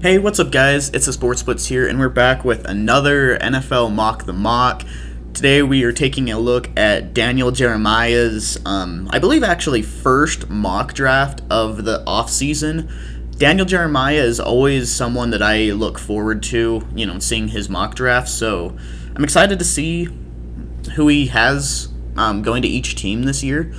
Hey, what's up, guys? It's the Sports Splits here, and we're back with another NFL Mock the Mock. Today we are taking a look at Daniel Jeremiah's, I believe actually first mock draft of the offseason. Daniel Jeremiah is always someone that I look forward to, seeing his mock draft, so I'm excited to see who he has going to each team this year.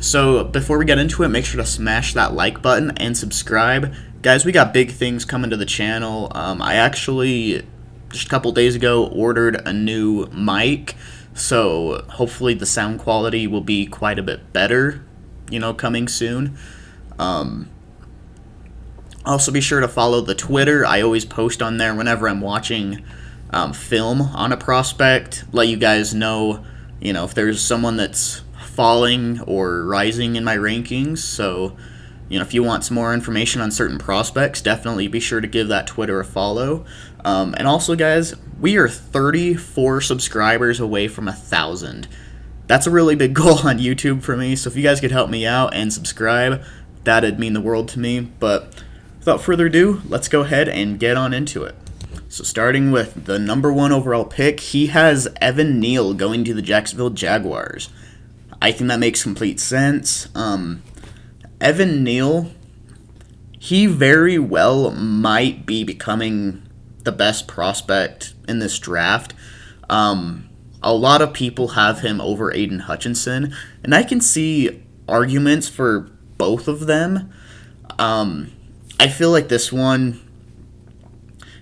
So before we get into it, make sure to smash that like button and subscribe. Guys, we got big things coming to the channel. I actually, just a couple days ago, ordered a new mic, so hopefully the sound quality will be quite a bit better, coming soon. Also, be sure to follow the Twitter. I always post on there whenever I'm watching film on a prospect. Let you guys know, if there's someone that's falling or rising in my rankings. So, if you want some more information on certain prospects, definitely be sure to give that Twitter a follow. And also, guys, we are 34 subscribers away from 1,000. That's a really big goal on YouTube for me, so if you guys could help me out and subscribe, that'd mean the world to me. But without further ado, let's go ahead and get on into it. So starting with the number 1 overall pick, he has Evan Neal going to the Jacksonville Jaguars. I think that makes complete sense. Evan Neal, he very well might be becoming the best prospect in this draft. A lot of people have him over Aiden Hutchinson, and I can see arguments for both of them. I feel like this one,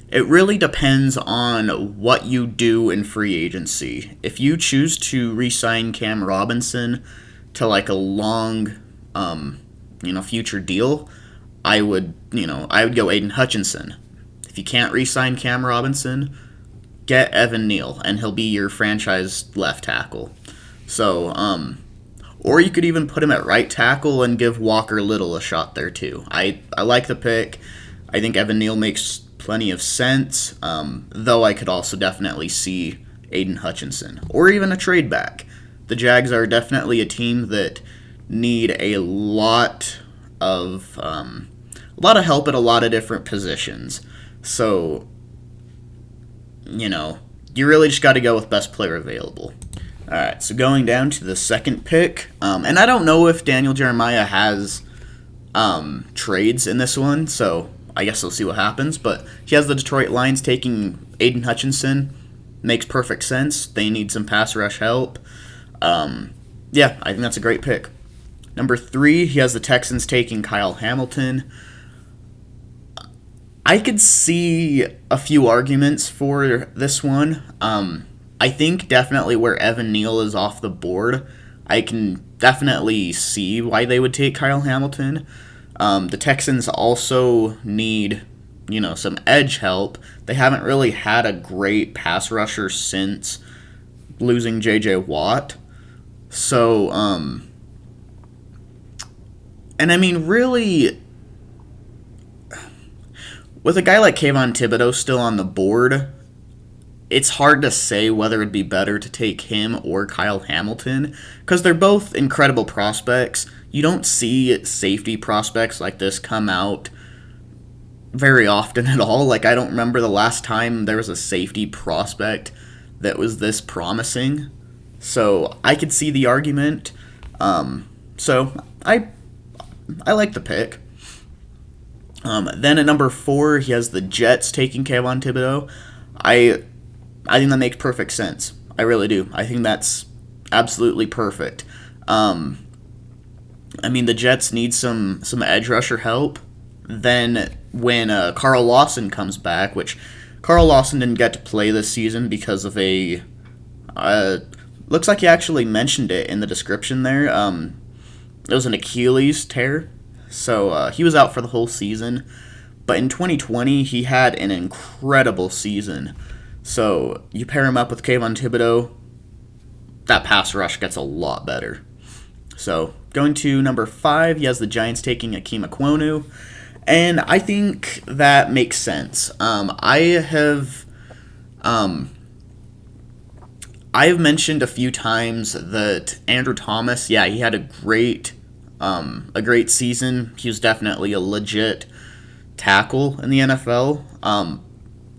it really depends on what you do in free agency. If you choose to re-sign Cam Robinson to like a long, future deal, I would go Aiden Hutchinson. If you can't re-sign Cam Robinson, get Evan Neal, and he'll be your franchise left tackle. So, or you could even put him at right tackle and give Walker Little a shot there too. I like the pick. I think Evan Neal makes plenty of sense, though I could also definitely see Aiden Hutchinson, or even a trade back. The Jags are definitely a team that need a lot of help at a lot of different positions. So, you really just got to go with best player available. All right, so going down to the second pick, and I don't know if Daniel Jeremiah has trades in this one, so I guess we'll see what happens. But he has the Detroit Lions taking Aiden Hutchinson. Makes perfect sense. They need some pass rush help. I think that's a great pick. Number 3, he has the Texans taking Kyle Hamilton. I could see a few arguments for this one. I think definitely where Evan Neal is off the board, I can definitely see why they would take Kyle Hamilton. The Texans also need, some edge help. They haven't really had a great pass rusher since losing J.J. Watt. So, and I mean, really, with a guy like Kayvon Thibodeau still on the board, it's hard to say whether it'd be better to take him or Kyle Hamilton, because they're both incredible prospects. You don't see safety prospects like this come out very often at all. Like, I don't remember the last time there was a safety prospect that was this promising. So I could see the argument. So I like the pick. Then at number 4, he has the Jets taking Kayvon Thibodeau. I think that makes perfect sense. I really do. I think that's absolutely perfect. The Jets need some edge rusher help. Then when Carl Lawson comes back, which Carl Lawson didn't get to play this season because of a... looks like he actually mentioned it in the description there. It was an Achilles tear. So he was out for the whole season. But in 2020, he had an incredible season. So you pair him up with Kayvon Thibodeau, that pass rush gets a lot better. So going to number 5, he has the Giants taking Akeem Ekwonu. And I think that makes sense. I've mentioned a few times that Andrew Thomas, he had a great season. He was definitely a legit tackle in the NFL.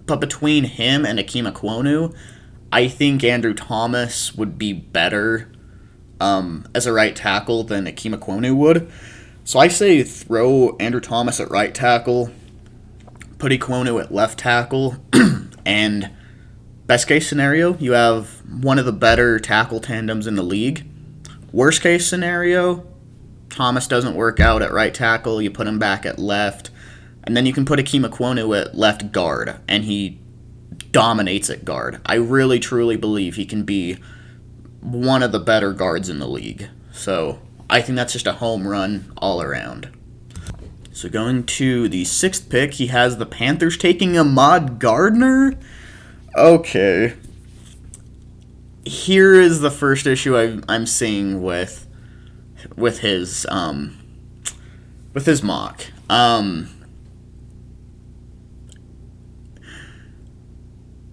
But between him and Akeem Ekwonu, I think Andrew Thomas would be better as a right tackle than Akeem Ekwonu would. So I say throw Andrew Thomas at right tackle, put Ekwonu at left tackle, and best case scenario, you have one of the better tackle tandems in the league. Worst case scenario, Thomas doesn't work out at right tackle, you put him back at left, and then you can put Akeem Ekwonu at left guard, and he dominates at guard. I really, truly believe he can be one of the better guards in the league. So I think that's just a home run all around. So going to the 6th pick, he has the Panthers taking Ahmad Gardner. Okay. Here is the first issue I'm seeing with his mock.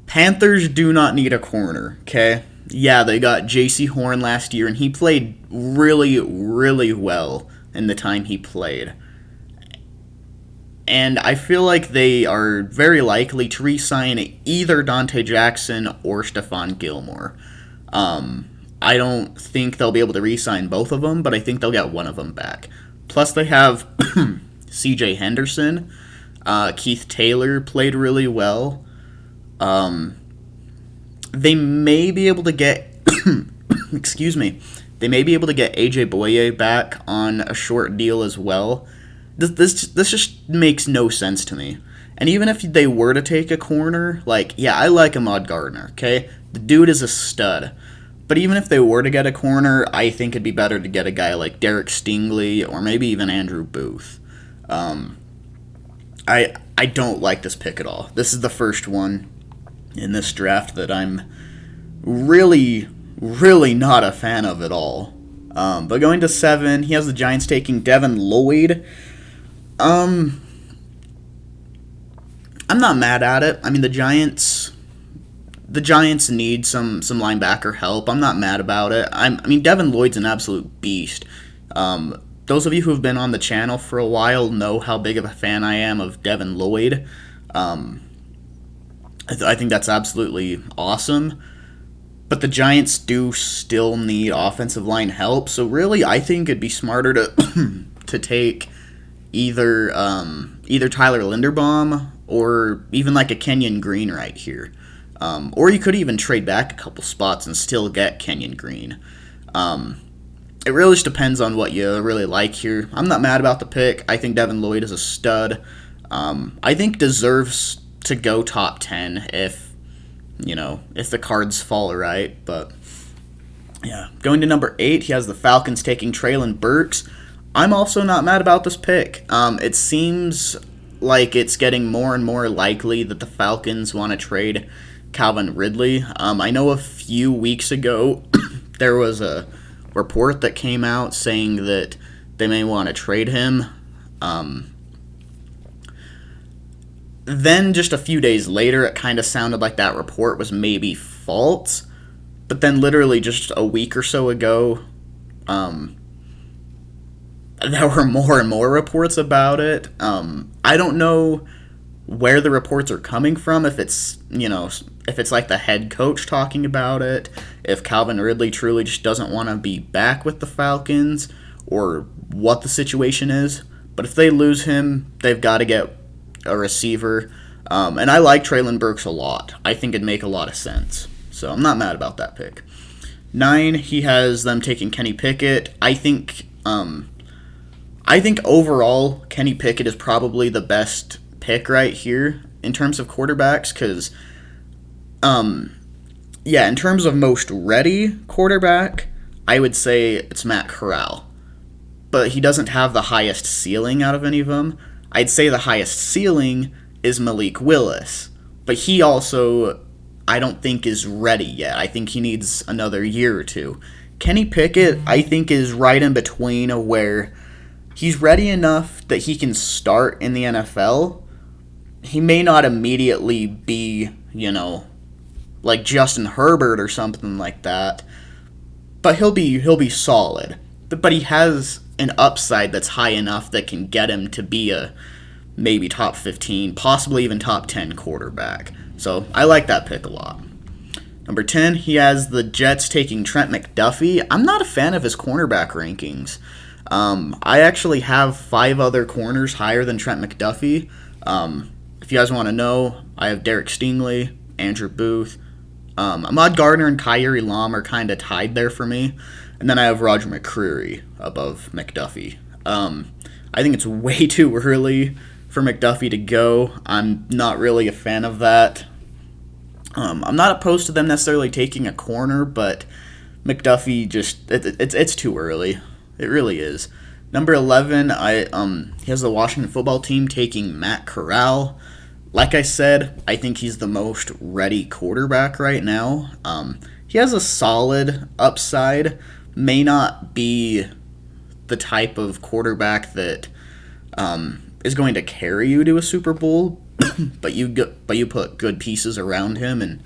Panthers do not need a corner, okay? Yeah, they got J.C. Horn last year, and he played really, really well in the time he played. And I feel like they are very likely to re-sign either Dante Jackson or Stephon Gilmore. I don't think they'll be able to re-sign both of them, but I think they'll get one of them back. Plus, they have C.J. Henderson. Keith Taylor played really well. They may be able to get excuse me. They may be able to get AJ Boye back on a short deal as well. This just makes no sense to me. And even if they were to take a corner, I like Ahmad Gardner, okay? The dude is a stud. But even if they were to get a corner, I think it'd be better to get a guy like Derek Stingley or maybe even Andrew Booth. I don't like this pick at all. This is the first one in this draft that I'm really, really not a fan of at all. But going to 7, he has the Giants taking Devin Lloyd. I'm not mad at it. I mean, the Giants need some linebacker help. I'm not mad about it. I mean, Devin Lloyd's an absolute beast. Those of you who have been on the channel for a while know how big of a fan I am of Devin Lloyd. I think that's absolutely awesome. But the Giants do still need offensive line help. So really, I think it'd be smarter to to take either Tyler Linderbaum or even like a Kenyon Green right here. Or you could even trade back a couple spots and still get Kenyon Green. It really just depends on what you really like here. I'm not mad about the pick. I think Devin Lloyd is a stud. I think deserves to go top 10 if the cards fall right. But yeah, going to number 8, he has the Falcons taking Treylon Burks. I'm also not mad about this pick. It seems like it's getting more and more likely that the Falcons want to trade Calvin Ridley. I know a few weeks ago there was a report that came out saying that they may want to trade him. Then just a few days later, it kind of sounded like that report was maybe false. But then literally just a week or so ago, there were more and more reports about it. I don't know where the reports are coming from, if it's like the head coach talking about it, if Calvin Ridley truly just doesn't want to be back with the Falcons, or what the situation is. But if they lose him, they've got to get a receiver. And I like Treylon Burks a lot. I think it'd make a lot of sense. So I'm not mad about that pick. 9, he has them taking Kenny Pickett. I think overall, Kenny Pickett is probably the best pick right here in terms of quarterbacks, because, in terms of most ready quarterback, I would say it's Matt Corral. But he doesn't have the highest ceiling out of any of them. I'd say the highest ceiling is Malik Willis. But he also, I don't think, is ready yet. I think he needs another year or two. Kenny Pickett, I think, is right in between, where he's ready enough that he can start in the NFL. He may not immediately be, like Justin Herbert or something like that, but he'll be solid. But he has an upside that's high enough that can get him to be a maybe top 15, possibly even top 10 quarterback. So I like that pick a lot. Number 10, he has the Jets taking Trent McDuffie. I'm not a fan of his cornerback rankings. I actually have 5 other corners higher than Trent McDuffie. If you guys want to know, I have Derek Stingley, Andrew Booth, Ahmad Gardner and Kyrie Lam are kind of tied there for me. And then I have Roger McCreary above McDuffie. I think it's way too early for McDuffie to go. I'm not really a fan of that. I'm not opposed to them necessarily taking a corner, but McDuffie just it's too early. It really is. Number 11, he has the Washington football team taking Matt Corral. Like I said, I think he's the most ready quarterback right now. He has a solid upside. May not be the type of quarterback that is going to carry you to a Super Bowl, but you put good pieces around him, and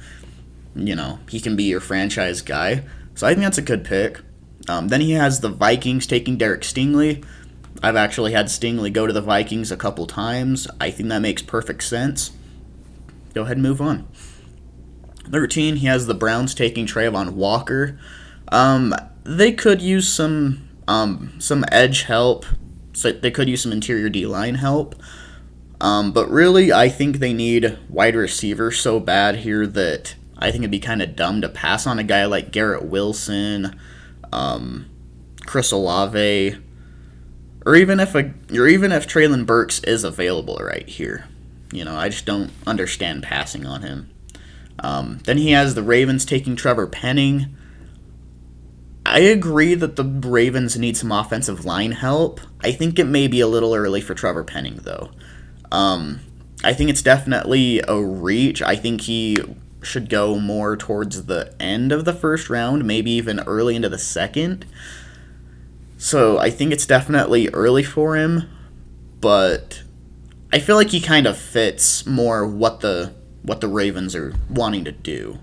he can be your franchise guy. So I think that's a good pick. Then he has the Vikings taking Derek Stingley. I've actually had Stingley go to the Vikings a couple times. I think that makes perfect sense. Go ahead and move on. 13, he has the Browns taking Quay Walker. They could use some edge help. So they could use some interior D-line help. But really, I think they need wide receiver so bad here that I think it'd be kind of dumb to pass on a guy like Garrett Wilson, Chris Olave, or even if Treylon Burks is available right here. I just don't understand passing on him. Then he has the Ravens taking Trevor Penning. I agree that the Ravens need some offensive line help. I think it may be a little early for Trevor Penning, though. I think it's definitely a reach. I think he should go more towards the end of the first round, maybe even early into the second. So I think it's definitely early for him, but I feel like he kind of fits more what the Ravens are wanting to do.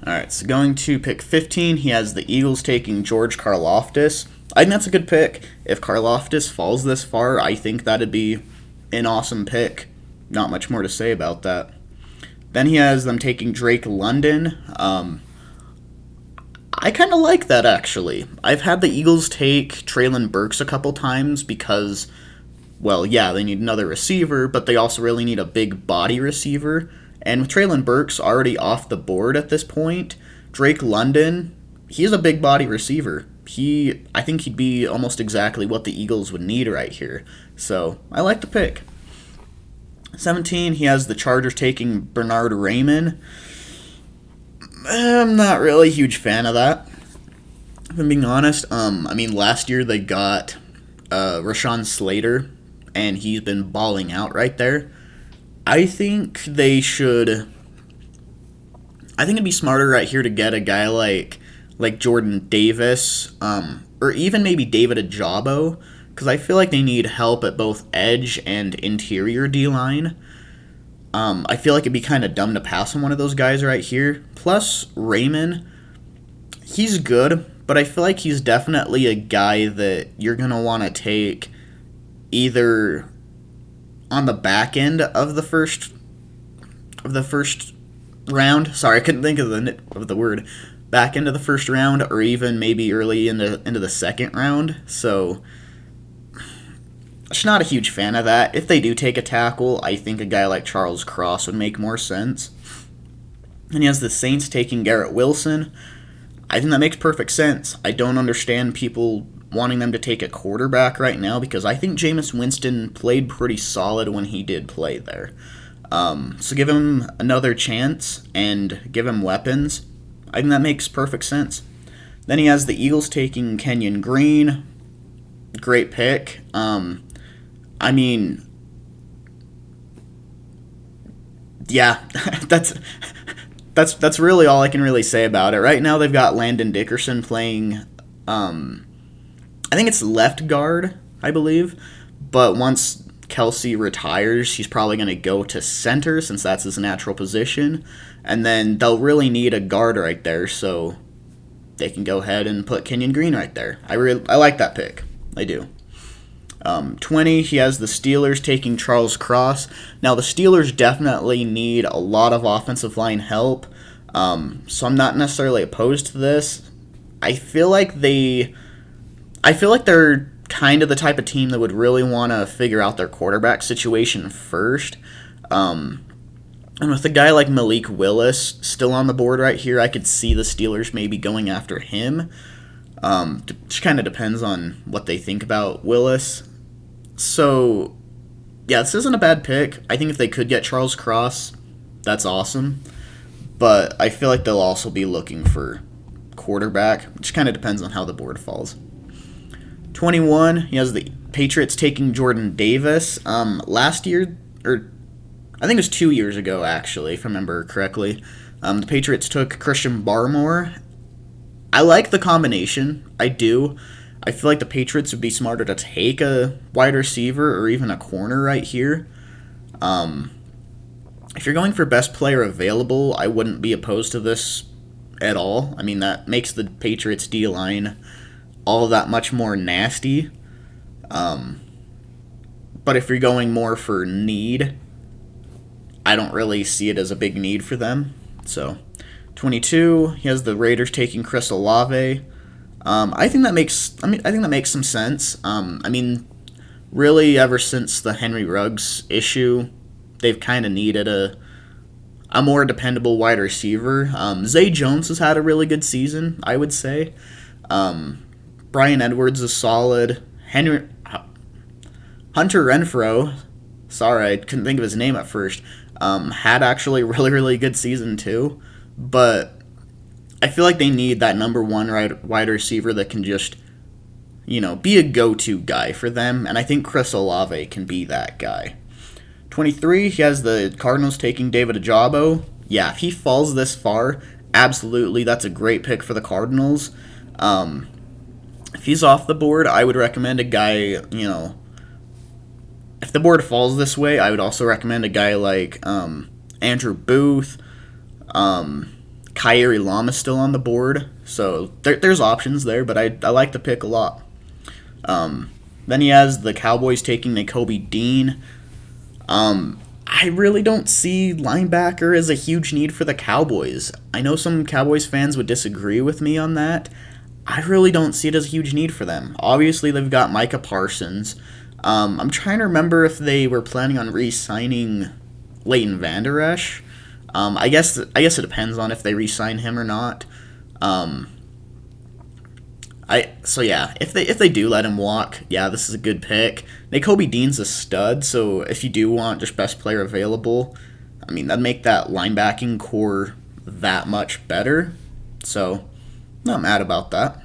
All right, so going to pick 15, he has the Eagles taking George Karlaftis. I think that's a good pick. If Karlaftis falls this far, I think that'd be an awesome pick. Not much more to say about that. Then he has them taking Drake London. I kind of like that, actually. I've had the Eagles take Treylon Burks a couple times because, well, yeah, they need another receiver, but they also really need a big body receiver. And with Treylon Burks already off the board at this point, Drake London, he's a big body receiver. I think he'd be almost exactly what the Eagles would need right here. So I like the pick. 17, he has the Chargers taking Bernard Raymond. I'm not really a huge fan of that, if I'm being honest. Last year they got Rashawn Slater, and he's been balling out right there. I think it'd be smarter right here to get a guy like Jordan Davis, or even maybe David Ajabo, because I feel like they need help at both edge and interior D-line. I feel like it'd be kind of dumb to pass on one of those guys right here. Plus, Raymond, he's good, but I feel like he's definitely a guy that you're going to want to take either on the back end of the first round. Sorry, I couldn't think of the word. Back into the first round, or even maybe early into the second round. So, just not a huge fan of that. If they do take a tackle, I think a guy like Charles Cross would make more sense. And he has the Saints taking Garrett Wilson. I think that makes perfect sense. I don't understand people wanting them to take a quarterback right now, because I think Jameis Winston played pretty solid when he did play there. So give him another chance and give him weapons. I think that makes perfect sense. Then he has the Eagles taking Kenyon Green. Great pick. Yeah, that's really all I can really say about it. Right now they've got Landon Dickerson playing, I think it's left guard, I believe. But once Kelsey retires, he's probably going to go to center since that's his natural position. And then they'll really need a guard right there, so they can go ahead and put Kenyon Green right there. I like that pick. I do. 20, he has the Steelers taking Charles Cross. Now, the Steelers definitely need a lot of offensive line help, so I'm not necessarily opposed to this. I feel like they're kind of the type of team that would really want to figure out their quarterback situation first. And with a guy like Malik Willis still on the board right here, I could see the Steelers maybe going after him. Just kind of depends on what they think about Willis. So, yeah, this isn't a bad pick. I think if they could get Charles Cross, that's awesome. But I feel like they'll also be looking for quarterback, which kind of depends on how the board falls. 21, he has the Patriots taking Jordan Davis. Last year, or I think it was 2 years ago, actually, if I remember correctly, the Patriots took Christian Barmore. I like the combination. I do. I feel like the Patriots would be smarter to take a wide receiver or even a corner right here. If you're going for best player available, I wouldn't be opposed to this at all. I mean, that makes the Patriots D-line all that much more nasty. But if you're going more for need, I don't really see it as a big need for them. So, 22, he has the Raiders taking Chris Olave. I think that makes some sense. Really, ever since the Henry Ruggs issue, they've kind of needed a more dependable wide receiver. Zay Jones has had a really good season, I would say. Brian Edwards is solid. Hunter Renfrow, sorry, I couldn't think of his name at first, had actually a really, really good season too. But I feel like they need that number one wide receiver that can just, be a go-to guy for them. And I think Chris Olave can be that guy. 23, he has the Cardinals taking David Ojabo. Yeah, if he falls this far, absolutely, that's a great pick for the Cardinals. If he's off the board, I would recommend a guy, if the board falls this way, I would also recommend a guy like Andrew Booth. Kyrie Lama's still on the board, so there's options there, but I like the pick a lot. Then he has the Cowboys taking Nakobi Dean. I really don't see linebacker as a huge need for the Cowboys. I know some Cowboys fans would disagree with me on that. I really don't see it as a huge need for them. Obviously, they've got Micah Parsons. I'm trying to remember if they were planning on re-signing Leighton Vander Esch. I guess it depends on if they re-sign him or not. If they do let him walk, yeah, this is a good pick. Nakobi Dean's a stud, so if you do want just best player available, that'd make that linebacking core that much better. So, not mad about that.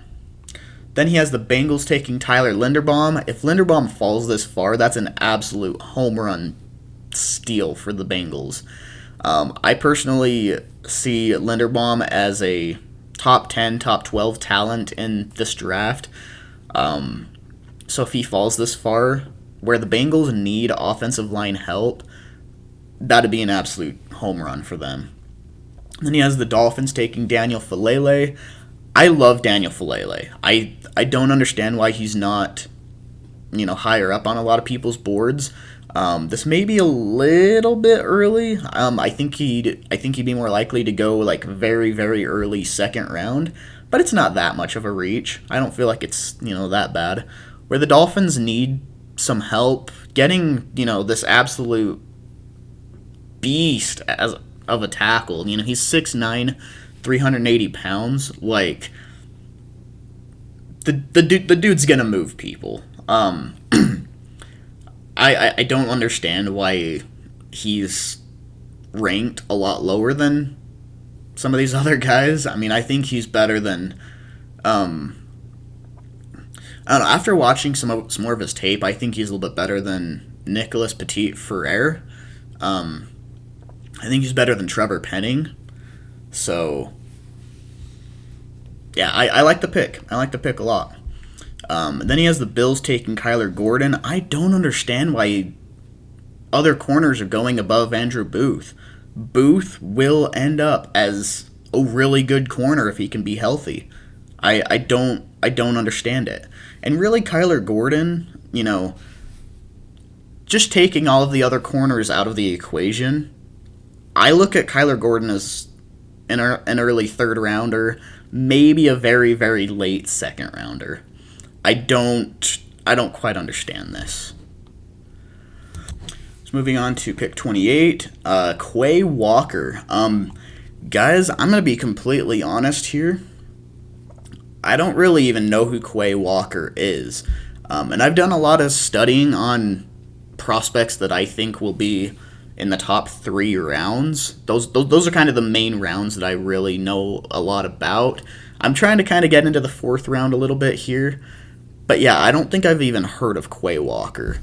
Then he has the Bengals taking Tyler Linderbaum. If Linderbaum falls this far, that's an absolute home run steal for the Bengals. I personally see Linderbaum as a top 10, top 12 talent in this draft. So if he falls this far, where the Bengals need offensive line help, that'd be an absolute home run for them. Then he has the Dolphins taking Daniel Fellaille. I love Daniel Fellaille. I don't understand why he's not, higher up on a lot of people's boards. This may be a little bit early. I think he'd be more likely to go like very, very early second round, but it's not that much of a reach. I don't feel like it's that bad. Where the Dolphins need some help getting this absolute beast of a tackle. He's 6'9", 380 pounds. Like the dude's gonna move people. I don't understand why he's ranked a lot lower than some of these other guys. I think he's better than I don't know, after watching some more of his tape, I think he's a little bit better than Nicholas Petit-Frere. I think he's better than Trevor Penning. So yeah, I like the pick. I like the pick a lot. Then he has the Bills taking Kyler Gordon. I don't understand why other corners are going above Andrew Booth. Booth will end up as a really good corner if he can be healthy. I don't understand it. And really, Kyler Gordon, you know, just taking all of the other corners out of the equation, I look at Kyler Gordon as an early third rounder, maybe a very, very late second rounder. I don't quite understand this. So moving on to pick 28, Quay Walker. Guys, I'm going to be completely honest here. I don't really even know who Quay Walker is. And I've done a lot of studying on prospects that I think will be in the top 3 rounds. Those are kind of the main rounds that I really know a lot about. I'm trying to kind of get into the 4th round a little bit here. But yeah, I don't think I've even heard of Quay Walker.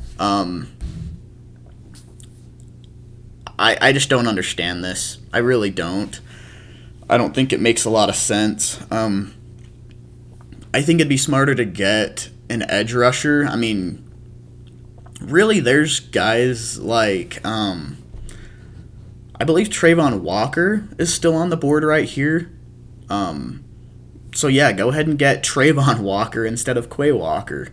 I just don't understand this. I really don't. I don't think it makes a lot of sense. I think it'd be smarter to get an edge rusher. I mean, really, there's guys like, I believe Trayvon Walker is still on the board right here. So yeah, go ahead and get Trayvon Walker instead of Quay Walker.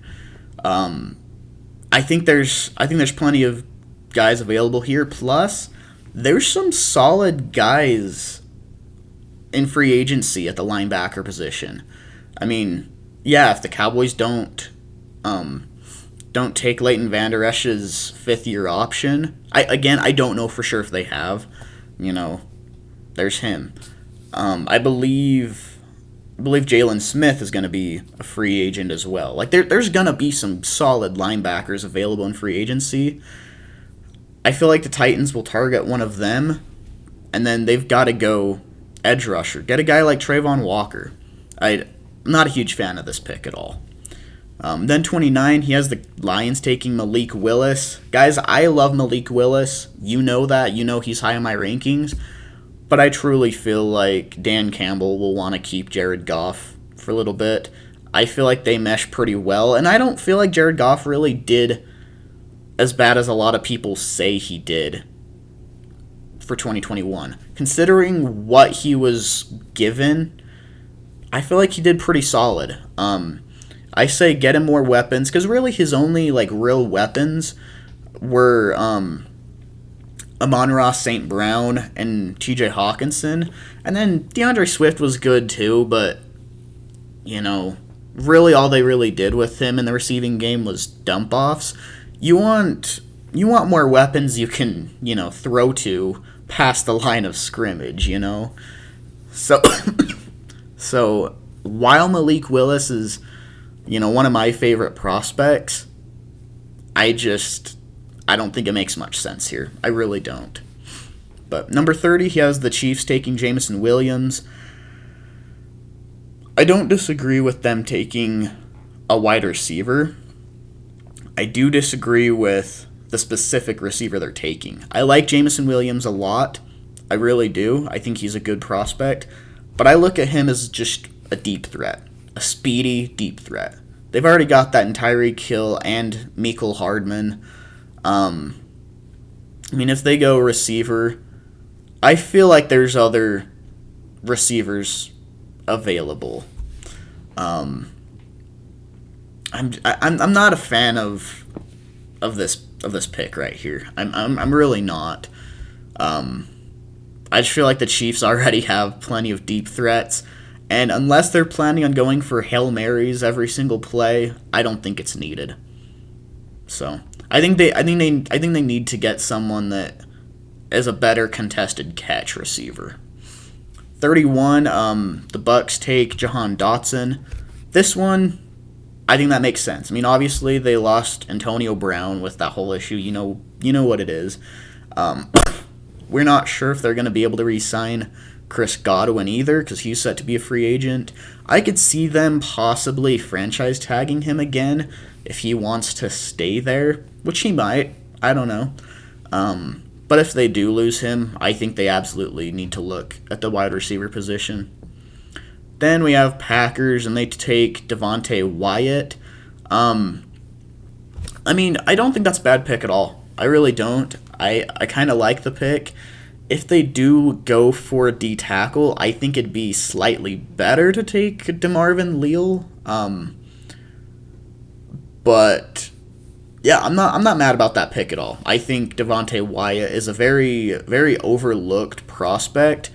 I think there's plenty of guys available here. Plus, there's some solid guys in free agency at the linebacker position. I mean, yeah, if the Cowboys don't take Leighton Vander Esch's 5th-year option, I don't know for sure if they have. You know, there's him. I believe Jalen Smith is going to be a free agent as well. Like there's going to be some solid linebackers available in free agency. I feel like the Titans will target one of them, and then they've got to go edge rusher. Get a guy like Trayvon Walker. I'm not a huge fan of this pick at all. Then 29, he has the Lions taking Malik Willis. Guys, I love Malik Willis. You know that. You know he's high in my rankings. But I truly feel like Dan Campbell will want to keep Jared Goff for a little bit. I feel like they mesh pretty well, and I don't feel like Jared Goff really did as bad as a lot of people say he did for 2021. Considering what he was given, I feel like he did pretty solid. I say get him more weapons, because really his only real weapons were Amon-Ra St. Brown and TJ Hawkinson. And then DeAndre Swift was good too, but, really all they really did with him in the receiving game was dump-offs. You want more weapons you can, throw to past the line of scrimmage, So, so while Malik Willis is, one of my favorite prospects, I don't think it makes much sense here. I really don't. But number 30, he has the Chiefs taking Jameson Williams. I don't disagree with them taking a wide receiver. I do disagree with the specific receiver they're taking. I like Jameson Williams a lot. I really do. I think he's a good prospect. But I look at him as just a deep threat. A speedy, deep threat. They've already got that in Tyreek Hill and Mecole Hardman. If they go receiver, I feel like there's other receivers available. I'm not a fan of this pick right here. I'm really not. I just feel like the Chiefs already have plenty of deep threats, and unless they're planning on going for Hail Marys every single play, I don't think it's needed. So I think they need to get someone that is a better contested catch receiver. 31, the Bucks take Jahan Dotson. This one, I think that makes sense. Obviously they lost Antonio Brown with that whole issue. You know what it is. We're not sure if they're going to be able to re-sign Chris Godwin either, because he's set to be a free agent. I could see them possibly franchise tagging him again if he wants to stay there, which he might. I don't know. But if they do lose him, I think they absolutely need to look at the wide receiver position. Then we have Packers, and they take Devontae Wyatt. I don't think that's a bad pick at all. I really don't. I kind of like the pick. If they do go for a D tackle, I think it'd be slightly better to take DeMarvin Leal. But Yeah, I'm not mad about that pick at all. I think Devonte Wyatt is a very very overlooked prospect,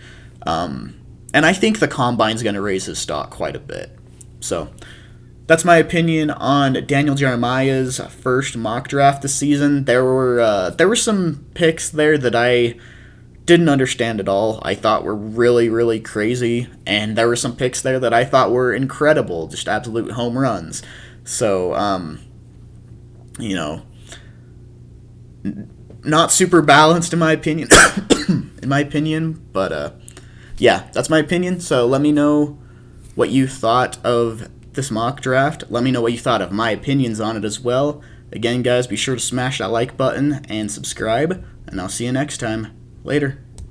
and I think the combine's going to raise his stock quite a bit. So that's my opinion on Daniel Jeremiah's first mock draft this season. There were some picks there that I didn't understand at all. I thought were really really crazy, and there were some picks there that I thought were incredible, just absolute home runs. So you know, not super balanced in my opinion. in my opinion, but yeah, that's my opinion. So let me know what you thought of this mock draft. Let me know what you thought of my opinions on it as well. Again, guys, be sure to smash that like button and subscribe, and I'll see you next time. Later.